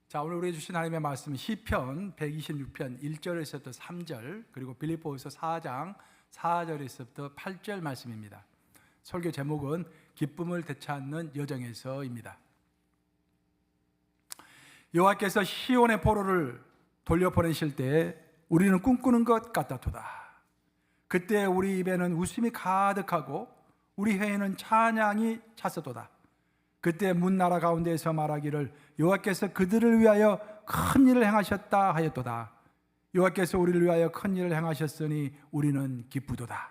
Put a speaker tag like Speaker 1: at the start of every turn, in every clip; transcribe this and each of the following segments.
Speaker 1: 자, 오늘 우리에게 주신 하나님의 말씀 시편 126편 1절에서부터 3절, 그리고 빌립보서 4장 4절에서부터 8절 말씀입니다. 설교 제목은 기쁨을 되찾는 여정에서입니다. 여호와께서 시온의 포로를 돌려보내실 때 우리는 꿈꾸는 것 같았도다. 그때 우리 입에는 웃음이 가득하고 우리 혀에는 찬양이 찼었도다. 그때 문나라 가운데에서 말하기를 여호와께서 그들을 위하여 큰 일을 행하셨다 하였도다. 여호와께서 우리를 위하여 큰 일을 행하셨으니 우리는 기쁘도다.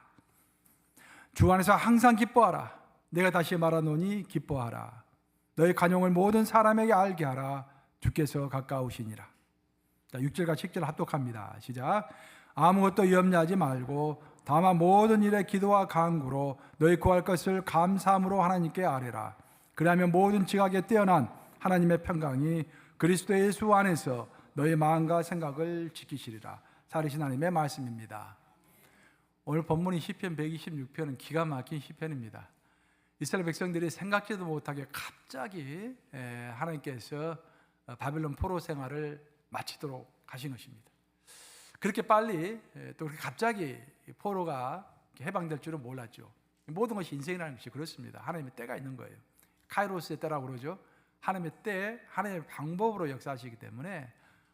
Speaker 1: 주 안에서 항상 기뻐하라. 내가 다시 말하노니 기뻐하라. 너의 간용을 모든 사람에게 알게 하라. 주께서 가까우시니라. 자, 6절과 7절 합독합니다. 시작. 아무것도 염려하지 말고 다만 모든 일에 기도와 간구로 너희 구할 것을 감사함으로 하나님께 아뢰라. 그러면 모든 지각에 뛰어난 하나님의 평강이 그리스도 예수 안에서 너희 마음과 생각을 지키시리라. 살으신 하나님의 말씀입니다. 오늘 본문인 시편 126편은 기가 막힌 시편입니다. 이스라엘 백성들이 생각지도 못하게 갑자기 하나님께서 바벨론 포로 생활을 마치도록 하신 것입니다. 그렇게 빨리 또 그렇게 갑자기 포로가 해방될 줄은 몰랐죠. 모든 것이 인생이라는 것이 그렇습니다. 하나님의 때가 있는 거예요. 카이로스의 때라고 그러죠. 하나님의 때, 하나님의 방법으로 역사하시기 때문에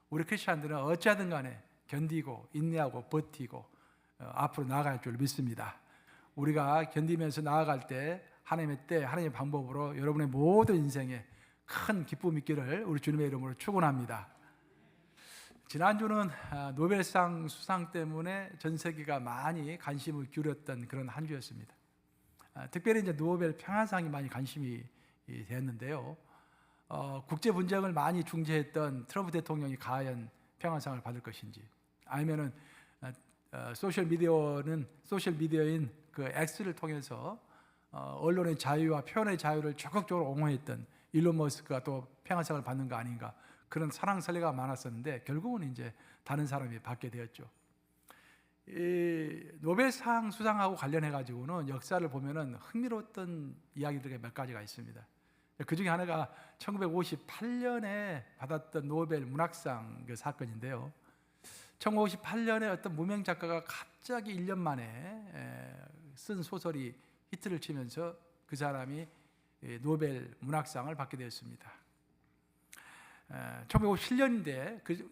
Speaker 1: 우리 크리스찬들은 어찌하든 간에 견디고 인내하고 버티고 앞으로 나아갈 줄 믿습니다. 우리가 견디면서 나아갈 때 하나님의 때, 하나님의 방법으로 여러분의 모든 인생에 큰 기쁨이 있기를 우리 주님의 이름으로 축원합니다. 지난주는 노벨상 수상 때문에 전 세계가 많이 관심을 기울였던 그런 한 주였습니다. 특별히 이제 노벨 평화상이 많이 관심이 됐는데요. 국제 분쟁을 많이 중재했던 트럼프 대통령이 과연 평화상을 받을 것인지, 아니면은 소셜 미디어인 그 X를 통해서 언론의 자유와 표현의 자유를 적극적으로 옹호했던 일론 머스크가 또 평화상을 받는 거 아닌가, 그런 사랑설레가 많았었는데 결국은 이제 다른 사람이 받게 되었죠. 이 노벨상 수상하고 관련해 가지고는 역사를 보면은 흥미로웠던 이야기들이 몇 가지가 있습니다. 그 중에 하나가 1958년에 받았던 노벨 문학상 그 사건인데요. 1958년에 어떤 무명 작가가 갑자기 1년 만에 쓴 소설이 히트를 치면서 그 사람이 노벨 문학상을 받게 되었습니다. 1957년인데 그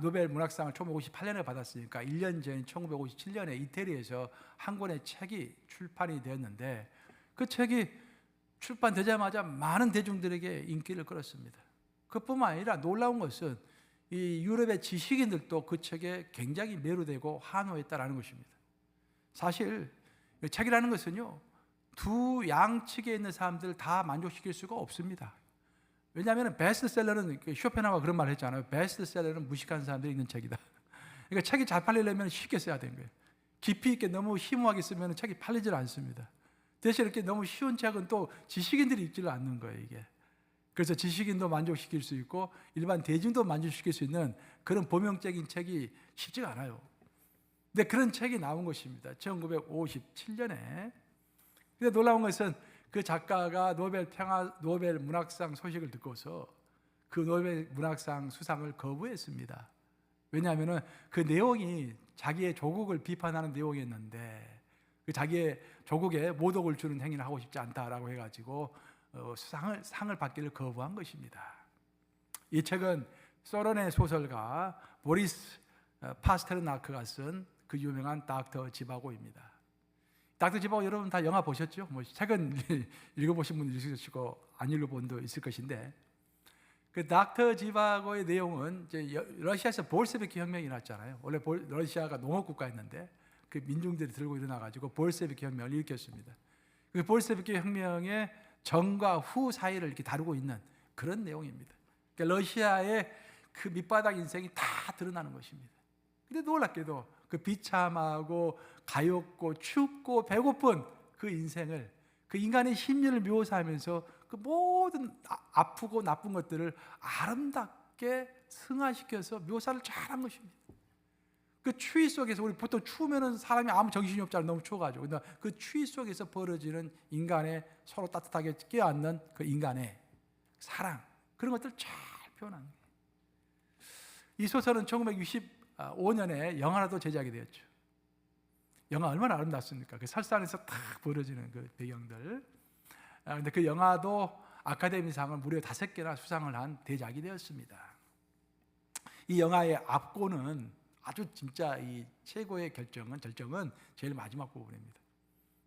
Speaker 1: 노벨 문학상을 1958년에 받았으니까 1년 전 1957년에 이태리에서 한 권의 책이 출판이 되었는데, 그 책이 출판되자마자 많은 대중들에게 인기를 끌었습니다. 그뿐만 아니라 놀라운 것은 이 유럽의 지식인들도 그 책에 굉장히 매료되고 환호했다라는 것입니다. 사실 책이라는 것은요, 두 양측에 있는 사람들을 다 만족시킬 수가 없습니다. 왜냐하면 베스트셀러는, 쇼펜하우가 그런 말을 했잖아요. 베스트셀러는 무식한 사람들이 읽는 책이다. 그러니까 책이 잘 팔리려면 쉽게 써야 되는 거예요. 깊이 있게 너무 심오하게 쓰면 책이 팔리질 않습니다. 대신 이렇게 너무 쉬운 책은 또 지식인들이 읽지를 않는 거예요, 이게. 그래서 지식인도 만족시킬 수 있고 일반 대중도 만족시킬 수 있는 그런 보명적인 책이 쉽지가 않아요. 근데 그런 책이 나온 것입니다. 1957년에. 근데 놀라운 것은 그 작가가 노벨 문학상 소식을 듣고서 그 노벨 문학상 수상을 거부했습니다. 왜냐하면 그 내용이 자기의 조국을 비판하는 내용이었는데, 그 자기의 조국에 모독을 주는 행위를 하고 싶지 않다라고 해가지고 상을 받기를 거부한 것입니다. 이 책은 소련의 소설가 보리스 파스테르나크가 쓴 그 유명한 닥터 지바고입니다. 닥터 지바고 여러분 다 영화 보셨죠? 뭐 책은 읽어보신 분도 있으시고 안 읽어본 분도 있을 것인데, 그 닥터 지바고의 내용은 이제 러시아에서 볼셰비키 혁명이 났잖아요. 원래 러시아가 농업 국가였는데 그 민중들이 들고 일어나가지고 볼셰비키 혁명을 일으켰습니다. 그 볼셰비키 혁명의 전과 후 사이를 이렇게 다루고 있는 그런 내용입니다. 그러니까 러시아의 그 밑바닥 인생이 다 드러나는 것입니다. 근데 놀랍게도 그 비참하고 가엾고 춥고 배고픈 그 인생을, 그 인간의 심리를 묘사하면서 그 모든 아프고 나쁜 것들을 아름답게 승화시켜서 묘사를 잘한 것입니다. 그 추위 속에서, 우리 보통 추우면은 사람이 아무 정신이 없잖아요. 너무 추워가지고. 근데 그 추위 속에서 벌어지는 인간의 서로 따뜻하게 껴안는 그 인간의 사랑, 그런 것들 잘 표현한 거예요. 이 소설은 1965년에 영화로도 제작이 되었죠. 영화 얼마나 아름답습니까? 그 설산에서 탁 벌어지는 그 배경들. 근데 그 영화도 아카데미상을 무려 5개나 수상을 한 대작이 되었습니다. 이 영화의 앞권은 아주 진짜 이 최고의 결정은 제일 마지막 부분입니다.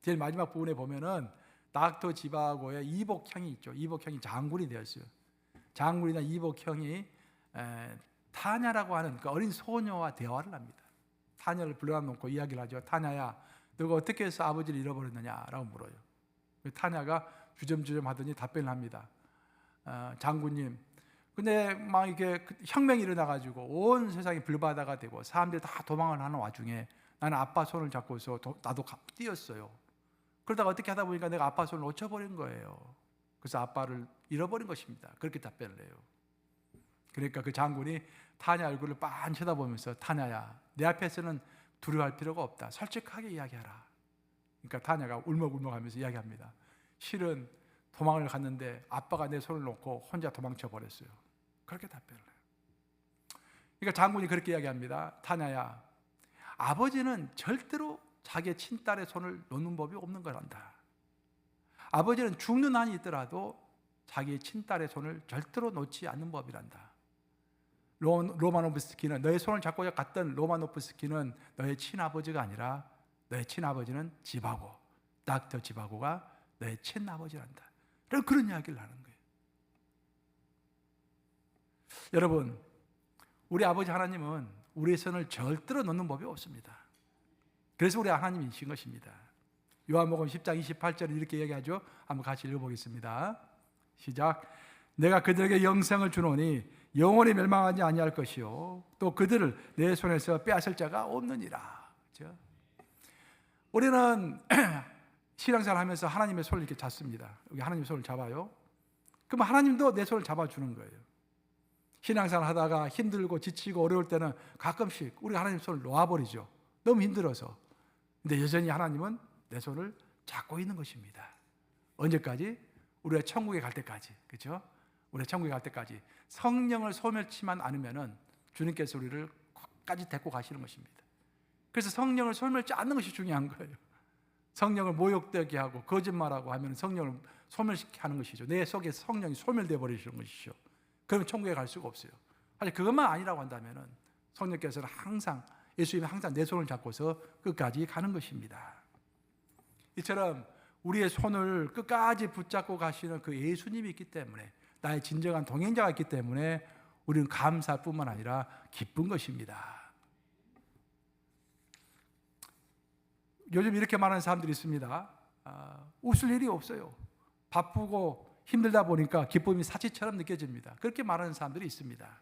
Speaker 1: 제일 마지막 부분에 보면은 닥터 지바고의 이복형이 있죠. 이복형이 장군이 되었어요. 장군이나 이복형이 타냐라고 하는 그 어린 소녀와 대화를 합니다. 타냐를 불러놓고 이야기를 하죠. 타냐야, 너가 어떻게 해서 아버지를 잃어버렸느냐라고 물어요. 타냐가 주점주점 하더니 답변을 합니다. 장군님, 근데 막 이렇게 혁명이 일어나가지고 온 세상이 불바다가 되고 사람들이 다 도망을 하는 와중에 나는 아빠 손을 잡고서 나도 뛰었어요. 그러다가 어떻게 하다 보니까 내가 아빠 손을 놓쳐버린 거예요. 그래서 아빠를 잃어버린 것입니다. 그렇게 답변을 해요. 그러니까 그 장군이 타냐 얼굴을 빤 쳐다보면서 타냐야, 내 앞에서는 두려워할 필요가 없다. 솔직하게 이야기하라. 그러니까 타냐가 울먹울먹하면서 이야기합니다. 실은 도망을 갔는데 아빠가 내 손을 놓고 혼자 도망쳐 버렸어요. 그렇게 답변을 해요. 그러니까 장군이 그렇게 이야기합니다. 타냐야, 아버지는 절대로 자기의 친딸의 손을 놓는 법이 없는 거란다. 아버지는 죽는 한이 있더라도 자기의 친딸의 손을 절대로 놓지 않는 법이란다. 로마노프스키는, 너의 손을 잡고 갔던 로마노프스키는 너의 친아버지가 아니라 너의 친아버지는 지바고, 닥터 지바고가 너의 친아버지란다. 그런 이야기를 하는 거예요. 여러분, 우리 아버지 하나님은 우리의 손을 절대로 놓는 법이 없습니다. 그래서 우리 하나님이신 것입니다. 요한복음 10장 28절에 이렇게 얘기하죠. 한번 같이 읽어보겠습니다. 시작. 내가 그들에게 영생을 주노니 영원히 멸망하지 아니할 것이요 또 그들을 내 손에서 빼앗을 자가 없느니라. 그렇죠? 우리는 신앙생활 하면서 하나님의 손을 이렇게 잡습니다. 여기 하나님의 손을 잡아요. 그럼 하나님도 내 손을 잡아주는 거예요. 신앙생활 하다가 힘들고 지치고 어려울 때는 가끔씩 우리가 하나님 손을 놓아버리죠. 너무 힘들어서. 근데 여전히 하나님은 내 손을 잡고 있는 것입니다. 언제까지? 우리가 천국에 갈 때까지. 그렇죠? 우리가 천국에 갈 때까지 성령을 소멸치만 않으면은 주님께서 우리를 끝까지 데리고 가시는 것입니다. 그래서 성령을 소멸치 않는 것이 중요한 거예요. 성령을 모욕되게 하고 거짓말하고 하면 성령을 소멸시키게 하는 것이죠. 내 속에 성령이 소멸되어 버리시는 것이죠. 그러면 천국에 갈 수가 없어요. 아니 그것만 아니라고 한다면은 성령께서는 항상, 예수님이 항상 내 손을 잡고서 끝까지 가는 것입니다. 이처럼 우리의 손을 끝까지 붙잡고 가시는 그 예수님이 있기 때문에, 나의 진정한 동행자가 있기 때문에 우리는 감사할 뿐만 아니라 기쁜 것입니다. 요즘 이렇게 말하는 사람들이 있습니다. 웃을 일이 없어요. 바쁘고 힘들다 보니까 기쁨이 사치처럼 느껴집니다. 그렇게 말하는 사람들이 있습니다.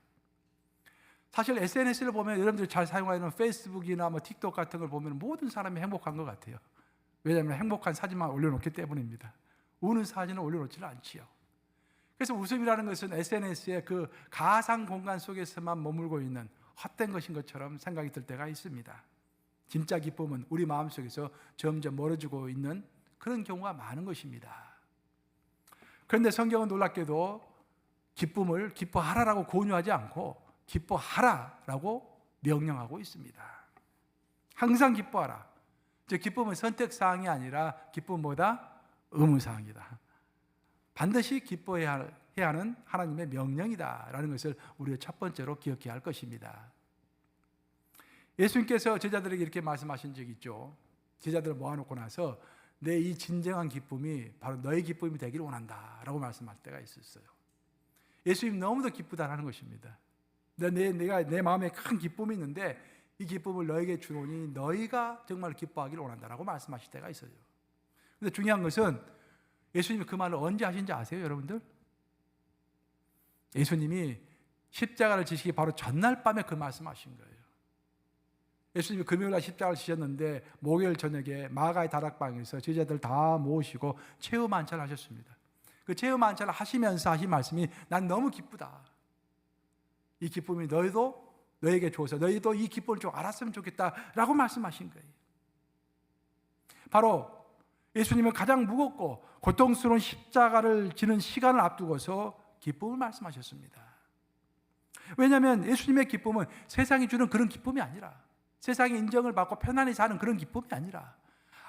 Speaker 1: 사실 SNS를 보면 여러분들이 잘 사용하는 페이스북이나 틱톡 같은 걸 보면 모든 사람이 행복한 것 같아요. 왜냐하면 행복한 사진만 올려놓기 때문입니다. 우는 사진을 올려놓지는 않지요. 그래서 웃음이라는 것은 SNS의 그 가상 공간 속에서만 머물고 있는 헛된 것인 것처럼 생각이 들 때가 있습니다. 진짜 기쁨은 우리 마음속에서 점점 멀어지고 있는 그런 경우가 많은 것입니다. 그런데 성경은 놀랍게도 기쁨을 기뻐하라라고 권유하지 않고 기뻐하라라고 명령하고 있습니다. 항상 기뻐하라. 즉 기쁨은 선택사항이 아니라 기쁨보다 의무사항이다. 반드시 기뻐해야 하는 하나님의 명령이다라는 것을 우리가 첫 번째로 기억해야 할 것입니다. 예수님께서 제자들에게 이렇게 말씀하신 적이 있죠. 제자들을 모아놓고 나서 내 이 진정한 기쁨이 바로 너의 기쁨이 되기를 원한다라고 말씀할 때가 있었어요. 예수님 너무도 기쁘다라는 것입니다. 내가 내 마음에 큰 기쁨이 있는데 이 기쁨을 너에게 주노니 너희가 정말 기뻐하기를 원한다라고 말씀하실 때가 있어요. 그런데 중요한 것은 예수님이 그 말을 언제 하신지 아세요, 여러분들? 예수님이 십자가를 지시기 바로 전날 밤에 그 말씀하신 거예요. 예수님이 금요일날 십자가를 지셨는데 목요일 저녁에 마가의 다락방에서 제자들 다 모으시고 최후 만찬을 하셨습니다. 그 최후 만찬을 하시면서 하신 말씀이 난 너무 기쁘다. 이 기쁨이 너에게 줘서 너희도 이 기쁨을 좀 알았으면 좋겠다라고 말씀하신 거예요. 바로 예수님은 가장 무겁고 고통스러운 십자가를 지는 시간을 앞두고서 기쁨을 말씀하셨습니다. 왜냐하면 예수님의 기쁨은 세상이 주는 그런 기쁨이 아니라, 세상의 인정을 받고 편안히 사는 그런 기쁨이 아니라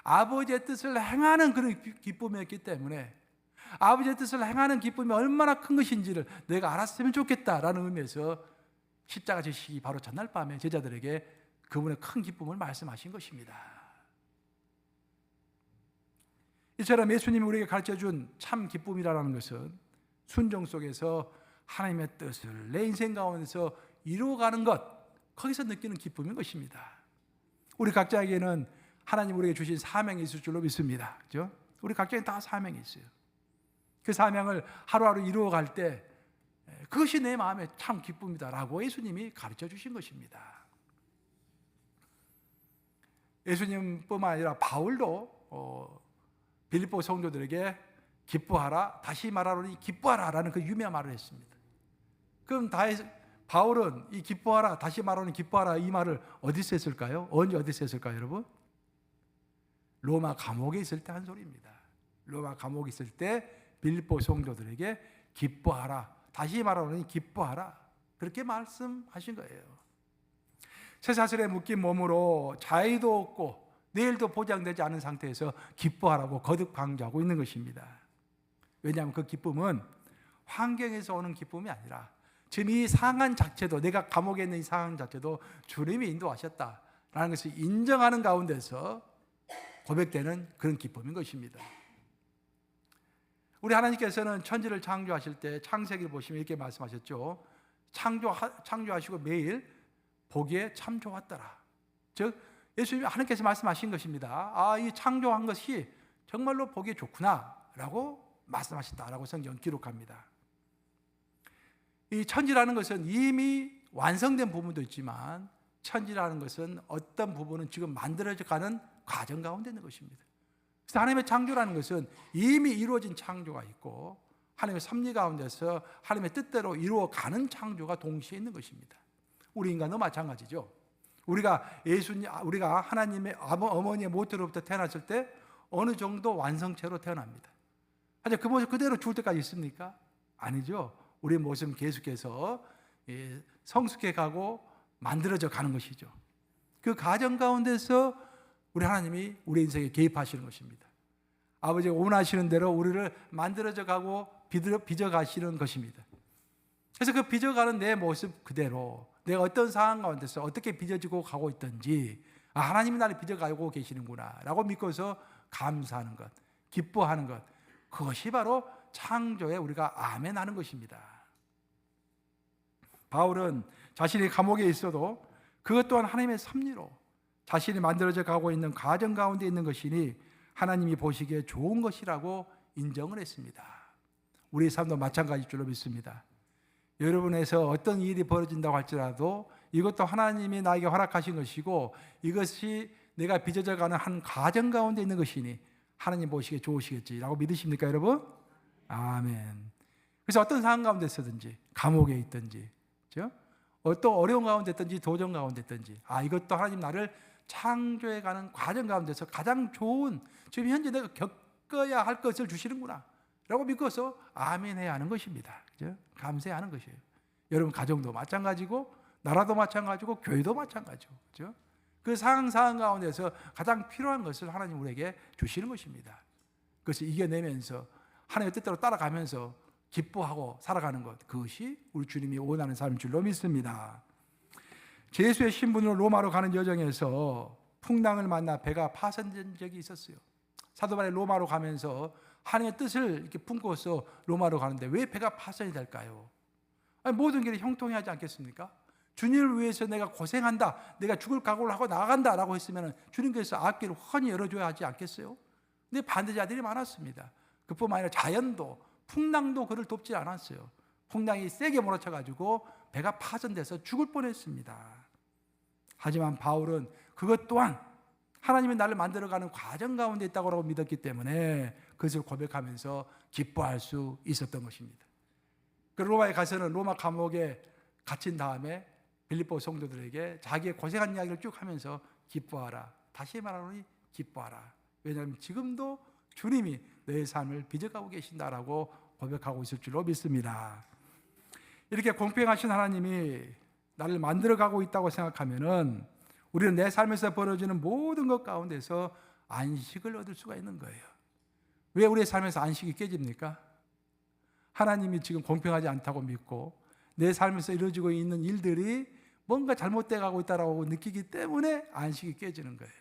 Speaker 1: 아버지의 뜻을 행하는 그런 기쁨이었기 때문에, 아버지의 뜻을 행하는 기쁨이 얼마나 큰 것인지를 내가 알았으면 좋겠다라는 의미에서 십자가 지시기 바로 전날 밤에 제자들에게 그분의 큰 기쁨을 말씀하신 것입니다. 이처럼 예수님이 우리에게 가르쳐준 참 기쁨이라는 것은 순종 속에서 하나님의 뜻을 내 인생 가운데서 이루어가는 것, 거기서 느끼는 기쁨인 것입니다. 우리 각자에게는 하나님 우리에게 주신 사명이 있을 줄로 믿습니다. 그렇죠? 우리 각자에게 다 사명이 있어요. 그 사명을 하루하루 이루어갈 때 그것이 내 마음의 참 기쁨이다라고 예수님이 가르쳐 주신 것입니다. 예수님뿐만 아니라 바울도 빌립보 성도들에게 기뻐하라, 다시 말하노니 기뻐하라라는 그 유명한 말을 했습니다. 그럼 바울은 이 기뻐하라, 다시 말하노니 기뻐하라 이 말을 어디서 했을까요? 언제 어디서 했을까요, 여러분? 로마 감옥에 있을 때 한 소리입니다. 로마 감옥에 있을 때 빌립보 성도들에게 기뻐하라, 다시 말하노니 기뻐하라, 그렇게 말씀하신 거예요. 쇠사슬에 묶인 몸으로 자유도 없고 내일도 보장되지 않은 상태에서 기뻐하라고 거듭 강조하고 있는 것입니다. 왜냐하면 그 기쁨은 환경에서 오는 기쁨이 아니라 지금 이 상황 자체도, 내가 감옥에 있는 이 상황 자체도 주님이 인도하셨다라는 것을 인정하는 가운데서 고백되는 그런 기쁨인 것입니다. 우리 하나님께서는 천지를 창조하실 때 창세기를 보시면 이렇게 말씀하셨죠. 창조하시고 매일 보기에 참 좋았더라. 즉 예수님이 하나님께서 말씀하신 것입니다. 이 창조한 것이 정말로 보기에 좋구나라고 말씀하셨다라고 성경 기록합니다. 이 천지라는 것은 이미 완성된 부분도 있지만 천지라는 것은 어떤 부분은 지금 만들어져가는 과정 가운데 있는 것입니다. 그래서 하나님의 창조라는 것은 이미 이루어진 창조가 있고 하나님의 섭리 가운데서 하나님의 뜻대로 이루어가는 창조가 동시에 있는 것입니다. 우리 인간도 마찬가지죠. 우리가 하나님의 어머니의 모태로부터 태어났을 때 어느 정도 완성체로 태어납니다. 하지만 그 모습 그대로 죽을 때까지 있습니까? 아니죠. 우리의 모습은 계속해서 성숙해 가고 만들어져 가는 것이죠. 그 과정 가운데서 우리 하나님이 우리 인생에 개입하시는 것입니다. 아버지가 원하시는 대로 우리를 만들어져 가고 빚어 가시는 것입니다. 그래서 그 빚어가는 내 모습 그대로 내가 어떤 상황 가운데서 어떻게 빚어지고 가고 있든지 하나님이 나를 빚어가고 계시는구나 라고 믿고서 감사하는 것, 기뻐하는 것, 그것이 바로 창조에 우리가 아멘하는 것입니다. 바울은 자신이 감옥에 있어도 그것 또한 하나님의 섭리로 자신이 만들어져 가고 있는 과정 가운데 있는 것이니 하나님이 보시기에 좋은 것이라고 인정을 했습니다. 우리의 삶도 마찬가지일 줄로 믿습니다. 여러분에서 어떤 일이 벌어진다고 할지라도 이것도 하나님이 나에게 허락하신 것이고 이것이 내가 빚어져가는 한 과정 가운데 있는 것이니 하나님 보시기에 좋으시겠지라고 믿으십니까, 여러분? 아멘. 그래서 어떤 상황 가운데 있든지 감옥에 있든지 어떤 어려운 가운데 있든지 도전 가운데 있든지 이것도 하나님 나를 창조해가는 과정 가운데서 가장 좋은 지금 현재 내가 겪어야 할 것을 주시는구나 라고 믿고서 아멘해야 하는 것입니다. 그죠? 감사해야 하는 것이에요. 여러분 가정도 마찬가지고 나라도 마찬가지고 교회도 마찬가지고 그죠? 그 상황 가운데서 가장 필요한 것을 하나님 우리에게 주시는 것입니다. 그것을 이겨내면서 하나님의 뜻대로 따라가면서 기뻐하고 살아가는 것, 그것이 우리 주님이 원하는 삶인 줄로 믿습니다. 제수의 신분으로 로마로 가는 여정에서 풍랑을 만나 배가 파손된 적이 있었어요. 사도 바울이 로마로 가면서 하나님의 뜻을 이렇게 품고서 로마로 가는데 왜 배가 파손이 될까요? 모든 길이 형통하지 않겠습니까? 주님을 위해서 내가 고생한다, 내가 죽을 각오를 하고 나아간다라고 했으면 주님께서 앞길을 훤히 열어줘야 하지 않겠어요? 근데 반대자들이 많았습니다. 그뿐만 아니라 자연도, 풍랑도 그를 돕지 않았어요. 풍랑이 세게 몰아쳐가지고 배가 파손돼서 죽을 뻔했습니다. 하지만 바울은 그것 또한 하나님이 나를 만들어가는 과정 가운데 있다고 믿었기 때문에 그것을 고백하면서 기뻐할 수 있었던 것입니다. 그 로마에 가서는 로마 감옥에 갇힌 다음에 빌립보 성도들에게 자기의 고생한 이야기를 쭉 하면서 기뻐하라, 다시 말하노니 기뻐하라. 왜냐하면 지금도 주님이 너의 삶을 빚어가고 계신다라고 고백하고 있을 줄로 믿습니다. 이렇게 공평하신 하나님이 나를 만들어가고 있다고 생각하면은 우리는 내 삶에서 벌어지는 모든 것 가운데서 안식을 얻을 수가 있는 거예요. 왜 우리의 삶에서 안식이 깨집니까? 하나님이 지금 공평하지 않다고 믿고 내 삶에서 이루어지고 있는 일들이 뭔가 잘못돼 가고 있다고 느끼기 때문에 안식이 깨지는 거예요.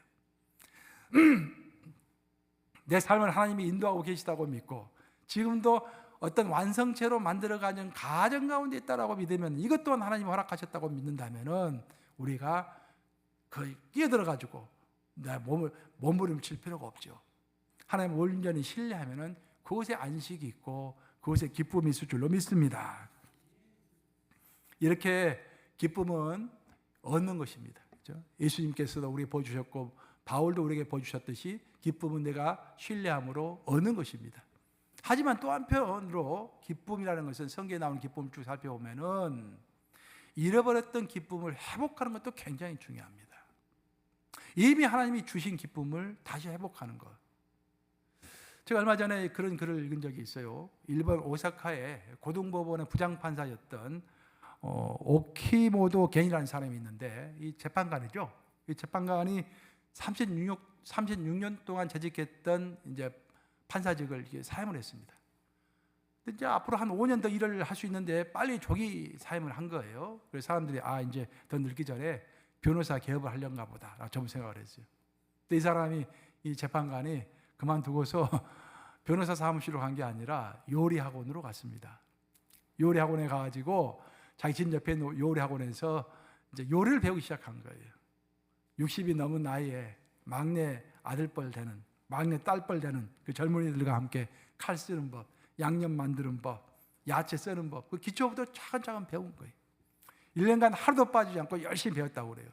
Speaker 1: 내 삶을 하나님이 인도하고 계시다고 믿고 지금도 어떤 완성체로 만들어가는 가정 가운데 있다라고 믿으면 이것 또한 하나님이 허락하셨다고 믿는다면은 우리가 거의 끼어들어가지고 내 몸을 몸부림칠 필요가 없죠. 하나님 온전히 신뢰하면은 그곳에 안식이 있고 그곳에 기쁨이 있을 줄로 믿습니다. 이렇게 기쁨은 얻는 것입니다. 그렇죠? 예수님께서도 우리에게 보여주셨고 바울도 우리에게 보여주셨듯이 기쁨은 내가 신뢰함으로 얻는 것입니다. 하지만 또 한편으로 기쁨이라는 것은 성경에 나오는 기쁨을 쭉 살펴보면은 잃어버렸던 기쁨을 회복하는 것도 굉장히 중요합니다. 이미 하나님이 주신 기쁨을 다시 회복하는 것. 제가 얼마 전에 그런 글을 읽은 적이 있어요. 일본 오사카의 고등법원의 부장판사였던 오키모토 겐이라는 사람이 있는데 이 재판관이죠. 이 재판관이 36년 동안 재직했던 이제 판사직을 사임을 했습니다. 근데 이제 앞으로 한 5년 더 일을 할 수 있는데 빨리 조기 사임을 한 거예요. 그래서 사람들이 이제 더 늙기 전에 변호사 개업을 하려는가 보다 라고 좀 생각을 했어요. 근데 이 사람이 이 재판관이 그만두고서 변호사 사무실로 간 게 아니라 요리학원으로 갔습니다. 요리학원에 가가지고 자기 집 옆에 있는 요리학원에서 이제 요리를 배우기 시작한 거예요. 60이 넘은 나이에 막내 아들뻘 되는, 막내 딸뻘 되는 그 젊은이들과 함께 칼 쓰는 법, 양념 만드는 법, 야채 써는 법, 그 기초부터 차근차근 배운 거예요. 1년간 하루도 빠지지 않고 열심히 배웠다고 그래요.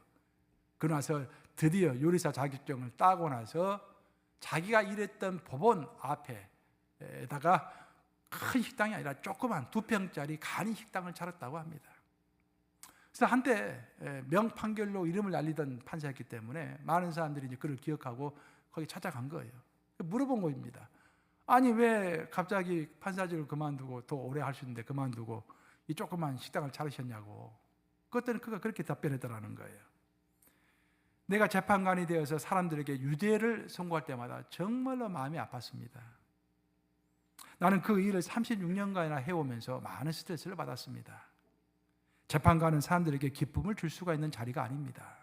Speaker 1: 그러고 나서 드디어 요리사 자격증을 따고 나서 자기가 일했던 법원 앞에다가 큰 식당이 아니라 조그만 2평짜리 간이 식당을 차렸다고 합니다. 그래서 한때 명판결로 이름을 날리던 판사였기 때문에 많은 사람들이 이제 그를 기억하고 거기 찾아간 거예요. 물어본 겁니다. 아니 왜 갑자기 판사직을 그만두고 더 오래 할 수 있는데 그만두고 이 조그만 식당을 차리셨냐고. 그때는 그가 그렇게 답변했더라는 거예요. 내가 재판관이 되어서 사람들에게 유죄를 선고할 때마다 정말로 마음이 아팠습니다. 나는 그 일을 36년간이나 해오면서 많은 스트레스를 받았습니다. 재판관은 사람들에게 기쁨을 줄 수가 있는 자리가 아닙니다.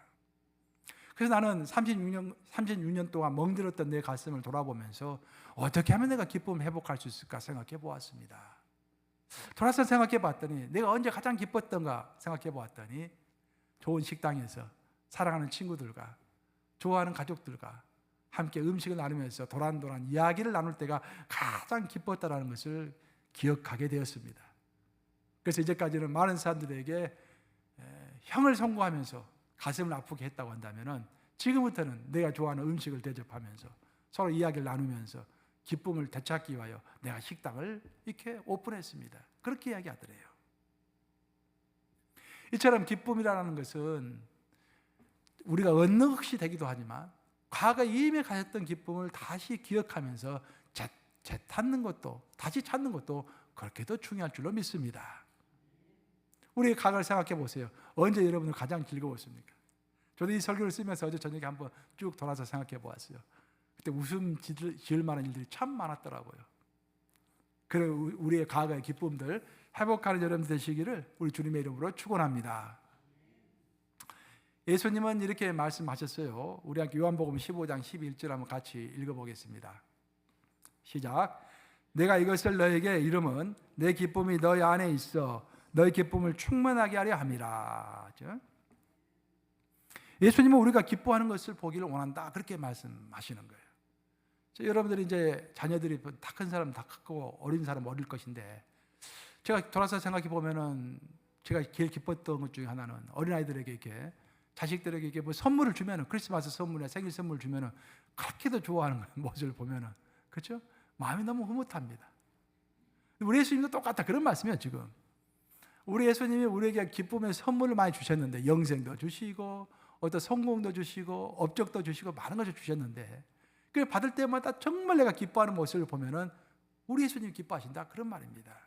Speaker 1: 그래서 나는 36년 동안 멍들었던 내 가슴을 돌아보면서 어떻게 하면 내가 기쁨을 회복할 수 있을까 생각해 보았습니다. 돌아서 생각해 봤더니 내가 언제 가장 기뻤던가 생각해 보았더니 좋은 식당에서 사랑하는 친구들과 좋아하는 가족들과 함께 음식을 나누면서 도란도란 이야기를 나눌 때가 가장 기뻤다는 것을 기억하게 되었습니다. 그래서 이제까지는 많은 사람들에게 형을 선고하면서 가슴을 아프게 했다고 한다면 지금부터는 내가 좋아하는 음식을 대접하면서 서로 이야기를 나누면서 기쁨을 되찾기 위하여 내가 식당을 이렇게 오픈했습니다. 그렇게 이야기하더래요. 이처럼 기쁨이라는 것은 우리가 얻는 것이 되기도 하지만 과거에 이미 가졌던 기쁨을 다시 기억하면서 되찾는 것도 다시 찾는 것도 그렇게도 중요할 줄로 믿습니다. 우리 과거를 생각해 보세요. 언제 여러분은 가장 즐거웠습니까? 저도 이 설교를 쓰면서 어제 저녁에 한번 쭉 돌아서 생각해 보았어요. 그때 웃음 지을 만한 일들이 참 많았더라고요. 그런 우리의 과거의 기쁨들 회복하는 여러분 되시기를 우리 주님의 이름으로 축원합니다. 예수님은 이렇게 말씀하셨어요. 우리 함께 요한복음 15장 11절 한번 같이 읽어보겠습니다. 시작. 내가 이것을 너에게 이름은 내 기쁨이 너희 안에 있어 너희 기쁨을 충만하게 하려 함이라. 예수님은 우리가 기뻐하는 것을 보기를 원한다. 그렇게 말씀하시는 거예요. 여러분들이 이제 자녀들이 다 큰 사람 다 크고 어린 사람 어릴 것인데 제가 돌아서 생각해 보면은 제가 제일 기뻤던 것 중에 하나는 어린아이들에게 이렇게 자식들에게 이렇게 뭐 선물을 주면은 크리스마스 선물이나 생일 선물 주면은 그렇게도 좋아하는 모습을 보면은 그렇죠? 마음이 너무 흐뭇합니다. 우리 예수님도 똑같다 그런 말씀이에요 지금. 우리 예수님이 우리에게 기쁨의 선물을 많이 주셨는데 영생도 주시고 어떤 성공도 주시고 업적도 주시고 많은 것을 주셨는데 그 받을 때마다 정말 내가 기뻐하는 모습을 보면은 우리 예수님이 기뻐하신다 그런 말입니다.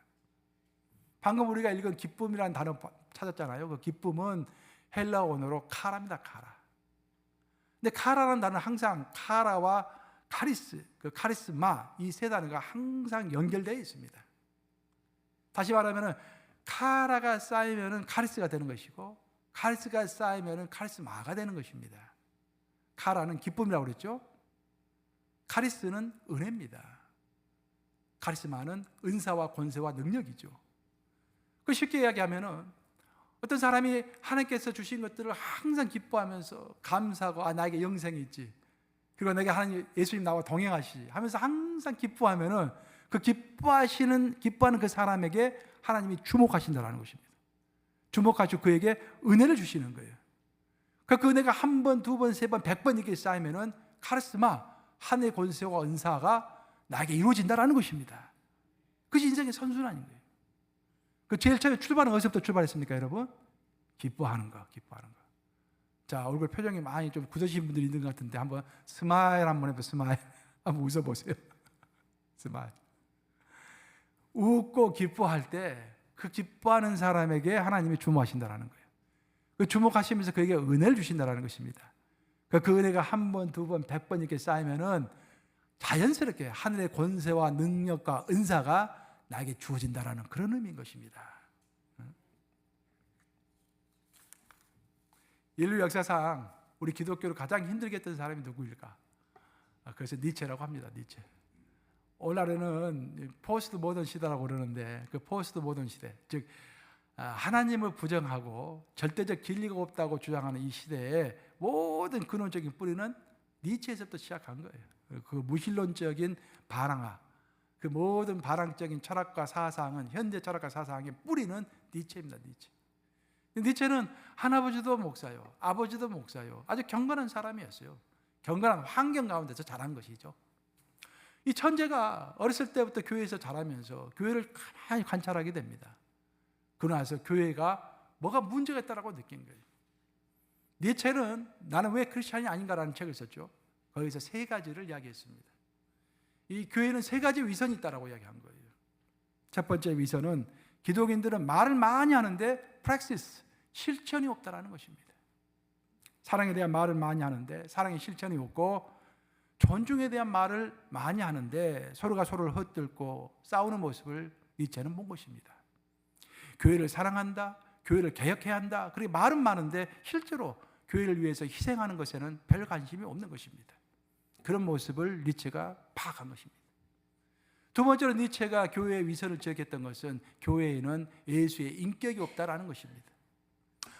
Speaker 1: 방금 우리가 읽은 기쁨이라는 단어 찾았잖아요. 그 기쁨은 헬라어 원어로 카라입니다. 카라. 근데 카라라는 단어는 항상 카라와 카리스, 그 카리스마 이 세 단어가 항상 연결되어 있습니다. 다시 말하면은 카라가 쌓이면은 카리스가 되는 것이고 카리스가 쌓이면은 카리스마가 되는 것입니다. 카라는 기쁨이라고 그랬죠. 카리스는 은혜입니다. 카리스마는 은사와 권세와 능력이죠. 그 쉽게 이야기하면은 어떤 사람이 하나님께서 주신 것들을 항상 기뻐하면서 감사하고 나에게 영생이 있지. 그리고 내게 하나님 예수님 나와 동행하시지 하면서 항상 기뻐하면은 그 기뻐하는 그 사람에게 하나님이 주목하신다는 것입니다. 주목하시고 그에게 은혜를 주시는 거예요. 그 은혜가 한 번, 두 번, 세 번, 100번 이렇게 쌓이면은 카리스마, 하늘의 권세와 은사가 나에게 이루어진다는 것입니다. 그것이 인생의 선순환인 거예요. 그 제일 처음에 출발은 어디서부터 출발했습니까, 여러분? 기뻐하는 거. 자, 얼굴 표정이 많이 좀 굳어지신 분들이 있는 것 같은데 한번 스마일 한번 해보세요. 스마일. 한번 웃어보세요. 스마일. 웃고 기뻐할 때 그 기뻐하는 사람에게 하나님이 주목하신다는 거예요. 그 주목하시면서 그에게 은혜를 주신다는 것입니다. 그 은혜가 한 번, 두 번, 100번 이렇게 쌓이면은 자연스럽게 하늘의 권세와 능력과 은사가 나에게 주어진다는 그런 의미인 것입니다. 인류 역사상 우리 기독교를 가장 힘들게 했던 사람이 누구일까? 그래서 니체라고 합니다. 니체. 오늘날에는 포스트 모던 시대라고 그러는데 그 포스트 모던 시대, 즉 하나님을 부정하고 절대적 진리가 없다고 주장하는 이 시대에 모든 근원적인 뿌리는 니체에서부터 시작한 거예요. 그 무신론적인 반항화, 그 모든 반항적인 철학과 사상은 현대 철학과 사상의 뿌리는 니체입니다. 니체. 니체는 할아버지도 목사요, 아버지도 목사요, 아주 경건한 사람이었어요. 경건한 환경 가운데서 자란 것이죠. 이 천재가 어렸을 때부터 교회에서 자라면서 교회를 가만히 관찰하게 됩니다. 그러고 나서 교회가 뭐가 문제가 있다고 느낀 거예요. 니체는 나는 왜 크리스찬이 아닌가라는 책을 썼죠. 거기서 세 가지를 이야기했습니다. 이 교회는 세 가지 위선이 있다고 이야기한 거예요. 첫 번째 위선은 기독인들은 말을 많이 하는데 프랙시스, 실천이 없다는 것입니다. 사랑에 대한 말을 많이 하는데 사랑의 실천이 없고, 존중에 대한 말을 많이 하는데 서로가 서로를 헛들고 싸우는 모습을 니체는 본 것입니다. 교회를 사랑한다, 교회를 개혁해야 한다, 그렇게 말은 많은데 실제로 교회를 위해서 희생하는 것에는 별 관심이 없는 것입니다. 그런 모습을 니체가 파악한 것입니다. 두 번째로 니체가 교회의 위선을 지적했던 것은 교회에는 예수의 인격이 없다라는 것입니다.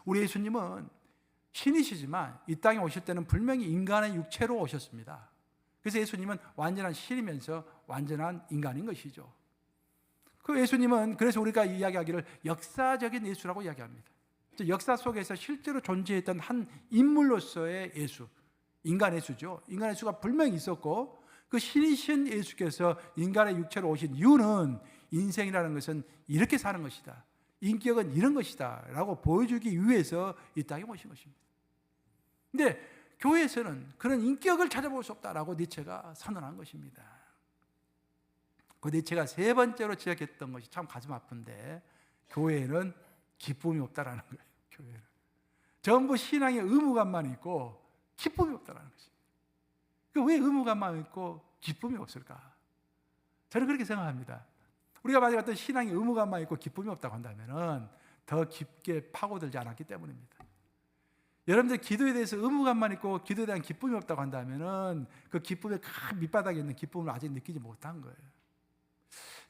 Speaker 1: 우리 예수님은 신이시지만 이 땅에 오실 때는 분명히 인간의 육체로 오셨습니다. 그래서 예수님은 완전한 신이면서 완전한 인간인 것이죠. 그 예수님은 그래서 우리가 이야기하기를 역사적인 예수라고 이야기합니다. 역사 속에서 실제로 존재했던 한 인물로서의 예수, 인간 예수죠. 인간 예수가 분명히 있었고 그 신이신 예수께서 인간의 육체로 오신 이유는 인생이라는 것은 이렇게 사는 것이다, 인격은 이런 것이다 라고 보여주기 위해서 이 땅에 오신 것입니다. 근데 교회에서는 그런 인격을 찾아볼 수 없다라고 니체가 선언한 것입니다. 그 니체가 세 번째로 지적했던 것이 참 가슴 아픈데, 교회에는 기쁨이 없다라는 거예요. 교회는 전부 신앙의 의무감만 있고 기쁨이 없다라는 것입니다. 왜 의무감만 있고 기쁨이 없을까? 저는 그렇게 생각합니다. 우리가 만약 어떤 신앙의 의무감만 있고 기쁨이 없다고 한다면 더 깊게 파고들지 않았기 때문입니다. 여러분들 기도에 대해서 의무감만 있고 기도에 대한 기쁨이 없다고 한다면 그 기쁨의 큰 밑바닥에 있는 기쁨을 아직 느끼지 못한 거예요.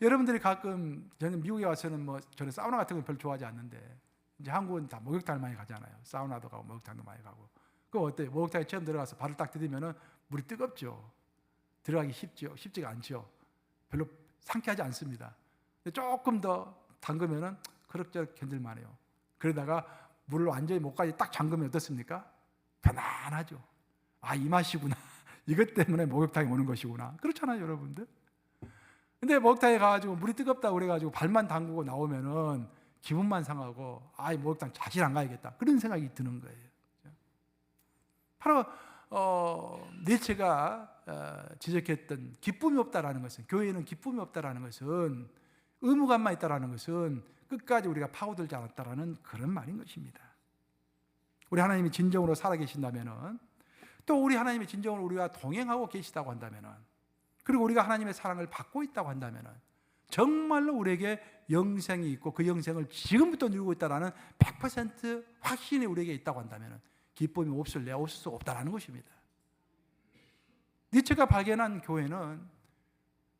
Speaker 1: 여러분들이 가끔, 저는 미국에 와서는 저는 사우나 같은 거 별로 좋아하지 않는데 이제 한국은 다 목욕탕을 많이 가잖아요. 사우나도 가고 목욕탕도 많이 가고. 그거 어때요? 목욕탕에 처음 들어가서 발을 딱 디디면은 물이 뜨겁죠. 들어가기 쉽지가 않죠. 별로 상쾌하지 않습니다. 근데 조금 더 담그면은 그럭저럭 견딜만해요. 그러다가 물을 완전히 목까지 딱 잠그면 어떻습니까? 편안하죠. 이 맛이구나. 이것 때문에 목욕탕에 오는 것이구나. 그렇잖아요, 여러분들. 근데 목욕탕에 가가지고 물이 뜨겁다고 그래가지고 발만 담그고 나오면은 기분만 상하고 목욕탕 다시 안 가야겠다, 그런 생각이 드는 거예요. 바로 니체가 지적했던 기쁨이 없다라는 것은, 교회에는 기쁨이 없다라는 것은 의무감만 있다라는 것은 끝까지 우리가 파고들지 않았다라는 그런 말인 것입니다. 우리 하나님이 진정으로 살아계신다면은, 또 우리 하나님이 진정으로 우리와 동행하고 계시다고 한다면은, 그리고 우리가 하나님의 사랑을 받고 있다고 한다면은 정말로 우리에게 영생이 있고 그 영생을 지금부터 누리고 있다라는 100% 확신이 우리에게 있다고 한다면은 기쁨이 없을 수 없다라는 것입니다. 니체가 발견한 교회는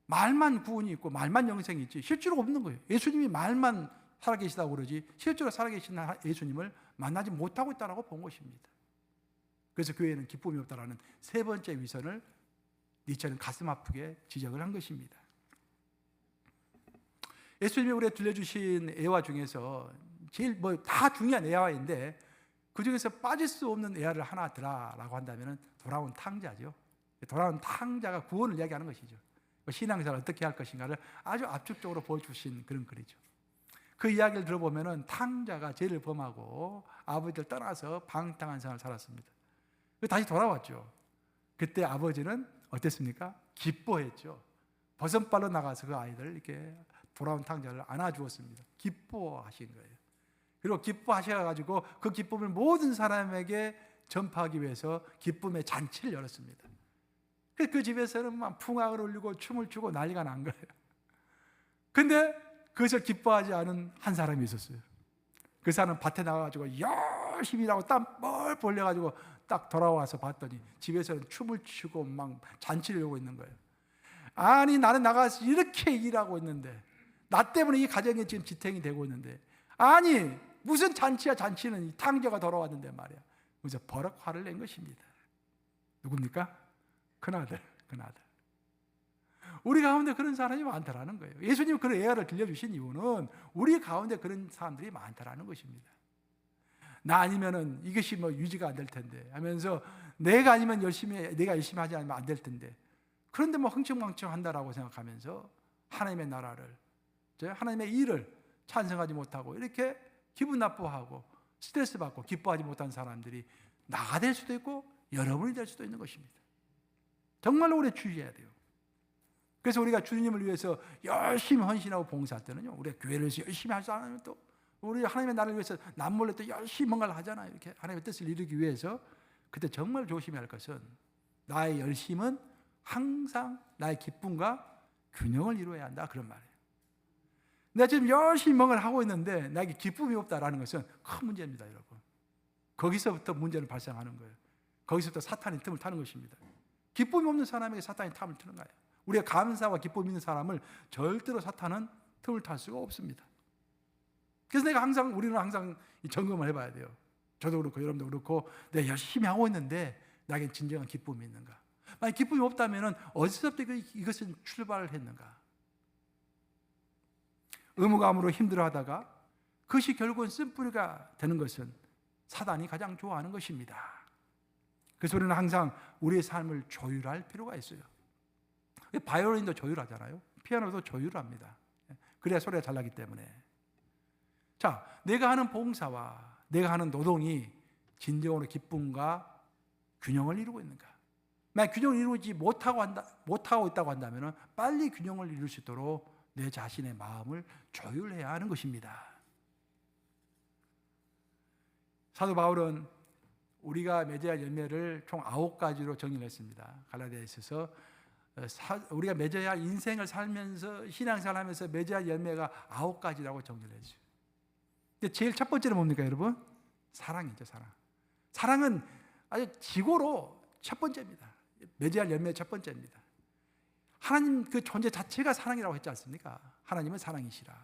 Speaker 1: 말만 구원이 있고 말만 영생이 있지 실제로 없는 거예요. 예수님이 말만 살아계시다고 그러지 실제로 살아계신 예수님을 만나지 못하고 있다고 본 것입니다. 그래서 교회는 기쁨이 없다라는 세 번째 위선을 니체는 가슴 아프게 지적을 한 것입니다. 예수님이 우리에게 들려주신 애화 중에서 제일 다 중요한 애화인데 그 중에서 빠질 수 없는 애화를 하나 들라라고 한다면 돌아온 탕자죠. 돌아온 탕자가 구원을 이야기하는 것이죠. 신앙생활을 어떻게 할 것인가를 아주 압축적으로 보여주신 그런 글이죠. 그 이야기를 들어보면 탕자가 죄를 범하고 아버지를 떠나서 방탕한 생활을 살았습니다. 다시 돌아왔죠. 그때 아버지는 어땠습니까? 기뻐했죠. 버선발로 나가서 그 아이들을 이렇게 돌아온 탕자를 안아주었습니다. 기뻐하신 거예요. 그리고 기뻐하셔가지고 그 기쁨을 모든 사람에게 전파하기 위해서 기쁨의 잔치를 열었습니다. 그 집에서는 막 풍악을 울리고 춤을 추고 난리가 난 거예요. 근데 그것을 기뻐하지 않은 한 사람이 있었어요. 그 사람은 밭에 나가가지고 열심히 일하고 땀 뻘 벌려가지고 딱 돌아와서 봤더니 집에서는 춤을 추고 막 잔치를 하고 있는 거예요. 아니 나는 나가서 이렇게 일하고 있는데 나 때문에 이 가정이 지금 지탱이 되고 있는데 아니 무슨 잔치야 잔치는 이 탕자가 돌아왔는데 말이야. 그래서 버럭 화를 낸 것입니다. 누굽니까? 큰아들. 우리 가운데 그런 사람이 많다라는 거예요. 예수님이 그런 애화를 들려주신 이유는 우리 가운데 그런 사람들이 많다라는 것입니다. 나 아니면은 이것이 유지가 안 될 텐데 하면서 내가 아니면 내가 열심히 하지 않으면 안 될 텐데 그런데 흥청망청 한다라고 생각하면서 하나님의 나라를 하나님의 일을 찬성하지 못하고 이렇게 기분 나빠하고 스트레스 받고 기뻐하지 못한 사람들이 나가 될 수도 있고 여러분이 될 수도 있는 것입니다. 정말로 우리 주의해야 돼요. 그래서 우리가 주님을 위해서 열심히 헌신하고 봉사할 때는요, 우리가 교회를 위해서 열심히 할 사람은 또 우리 하나님의 나라를 위해서 남몰래 또 열심히 뭔가를 하잖아요. 이렇게 하나님의 뜻을 이루기 위해서 그때 정말 조심해야 할 것은 나의 열심은 항상 나의 기쁨과 균형을 이루어야 한다 그런 말이에요. 내가 지금 열심히 뭔가를 하고 있는데 나에게 기쁨이 없다라는 것은 큰 문제입니다, 여러분. 거기서부터 문제는 발생하는 거예요. 거기서부터 사탄이 틈을 타는 것입니다. 기쁨이 없는 사람에게 사탄이 틈을 트는 거예요. 우리가 감사와 기쁨이 있는 사람을 절대로 사탄은 틈을 탈 수가 없습니다. 그래서 우리는 항상 점검을 해봐야 돼요. 저도 그렇고 여러분도 그렇고 내가 열심히 하고 있는데 나에게 진정한 기쁨이 있는가? 만약 기쁨이 없다면 어디서부터 이것은 출발을 했는가? 의무감으로 힘들어하다가 그것이 결국은 쓴뿌리가 되는 것은 사단이 가장 좋아하는 것입니다. 그래서 우리는 항상 우리의 삶을 조율할 필요가 있어요. 바이올린도 조율하잖아요. 피아노도 조율합니다. 그래야 소리가 잘 나기 때문에. 자, 내가 하는 봉사와 내가 하는 노동이 진정으로 기쁨과 균형을 이루고 있는가? 만약 균형을 이루지 못하고 있다고 한다면 빨리 균형을 이룰 수 있도록 내 자신의 마음을 조율해야 하는 것입니다. 사도 바울은 우리가 맺어야 열매를 총 9가지로 정리를 했습니다. 갈라디아에 있어서 우리가 맺어야 인생을 살면서 신앙생활 하면서 맺어야 할 열매가 9가지라고 정리를 했어요. 근데 제일 첫 번째는 뭡니까, 여러분? 사랑이죠, 사랑. 사랑은 아주 지고로 첫 번째입니다. 맺어야 할 열매의 첫 번째입니다. 하나님 그 존재 자체가 사랑이라고 했지 않습니까? 하나님은 사랑이시라.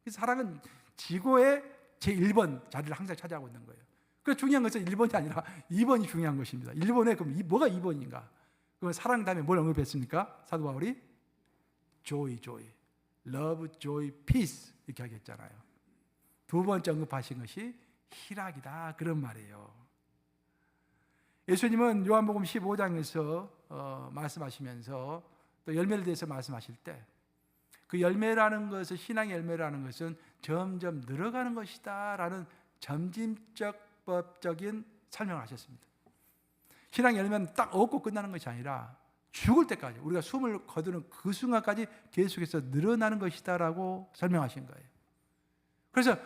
Speaker 1: 그래서 사랑은 지고의 제1번 자리를 항상 차지하고 있는 거예요. 그래서 중요한 것은 1번이 아니라 2번이 중요한 것입니다. 1번에 그럼 뭐가 2번인가? 그럼 사랑 다음에 뭘 언급했습니까? 사도 바울이 joy, love, joy, peace 이렇게 하겠잖아요. 두 번째 언급하신 것이 희락이다 그런 말이에요. 예수님은 요한복음 15장에서 말씀하시면서 또 열매를 대해서 말씀하실 때 그 열매라는 것은 신앙의 열매라는 것은 점점 늘어가는 것이다 라는 점진적 법적인 설명을 하셨습니다. 신앙의 열매는 딱 얻고 끝나는 것이 아니라 죽을 때까지 우리가 숨을 거두는 그 순간까지 계속해서 늘어나는 것이다라고 설명하신 거예요. 그래서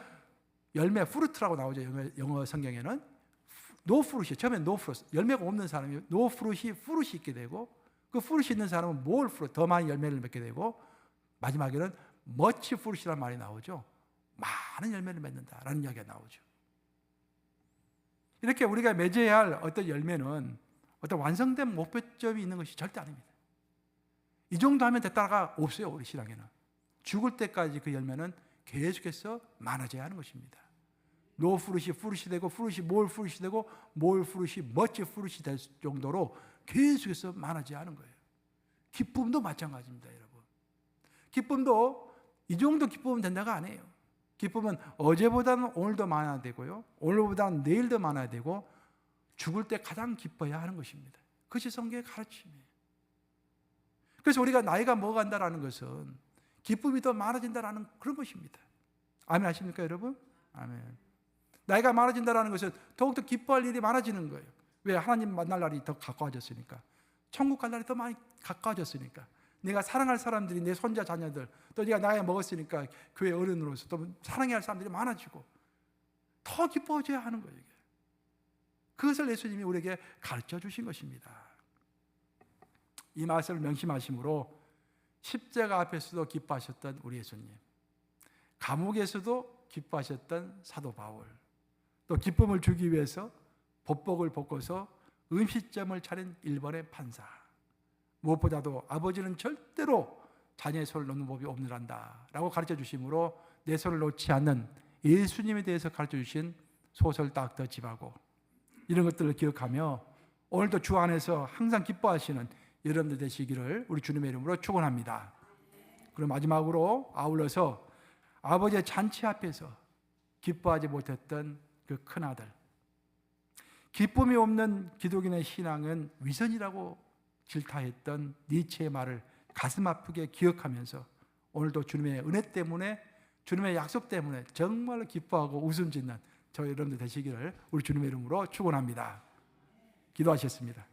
Speaker 1: 열매 fruit라고 나오죠. 영어 성경에는 no fruit이 처음에 no fruit 열매가 없는 사람이 no fruit이 fruit이 있게 되고 그 fruit이 있는 사람은 more fruit 더 많은 열매를 맺게 되고 마지막에는 much fruit이라는 말이 나오죠. 많은 열매를 맺는다라는 이야기가 나오죠. 이렇게 우리가 맺어야 할 어떤 열매는 어떤 완성된 목표점이 있는 것이 절대 아닙니다. 이 정도 하면 됐다가 없어요. 우리 신앙에는 죽을 때까지 그 열매는 계속해서 많아져야 하는 것입니다. no fruit이 fruit이 되고 fruit이 more fruit이 되고 more fruit이 much fruit이 될 정도로 계속해서 많아져야 하는 거예요. 기쁨도 마찬가지입니다, 여러분. 기쁨도 이 정도 기쁨은 된다가 아니에요. 기쁨은 어제보다는 오늘도 많아야 되고요. 오늘보다는 내일도 많아야 되고 죽을 때 가장 기뻐야 하는 것입니다. 그것이 성경의 가르침이에요. 그래서 우리가 나이가 먹어간다는 것은 기쁨이 더 많아진다는 그런 것입니다. 아멘 하십니까, 여러분? 아멘. 나이가 많아진다는 것은 더욱더 기뻐할 일이 많아지는 거예요. 왜? 하나님 만날 날이 더 가까워졌으니까. 천국 갈 날이 더 많이 가까워졌으니까. 내가 사랑할 사람들이 내 손자 자녀들 또 네가 나이 먹었으니까 교회 어른으로서 또 사랑해야 할 사람들이 많아지고 더 기뻐져야 하는 거예요. 이게. 그것을 예수님이 우리에게 가르쳐 주신 것입니다. 이 말씀을 명심하심으로 십자가 앞에서도 기뻐하셨던 우리 예수님, 감옥에서도 기뻐하셨던 사도 바울, 또 기쁨을 주기 위해서 법복을 벗고서 음식점을 차린 일본의 판사, 무엇보다도 아버지는 절대로 자녀의 손을 놓는 법이 없느란다 라고 가르쳐 주심으로 내 손을 놓지 않는 예수님에 대해서 가르쳐 주신 소설 닥터 지바고, 이런 것들을 기억하며 오늘도 주 안에서 항상 기뻐하시는 여러분들 되시기를 우리 주님의 이름으로 축원합니다. 그리고 마지막으로 아울러서 아버지의 잔치 앞에서 기뻐하지 못했던 그 큰아들, 기쁨이 없는 기독인의 신앙은 위선이라고 질타했던 니체의 말을 가슴 아프게 기억하면서 오늘도 주님의 은혜 때문에, 주님의 약속 때문에 정말로 기뻐하고 웃음 짓는 저 여러분들 되시기를 우리 주님의 이름으로 축원합니다. 기도하셨습니다.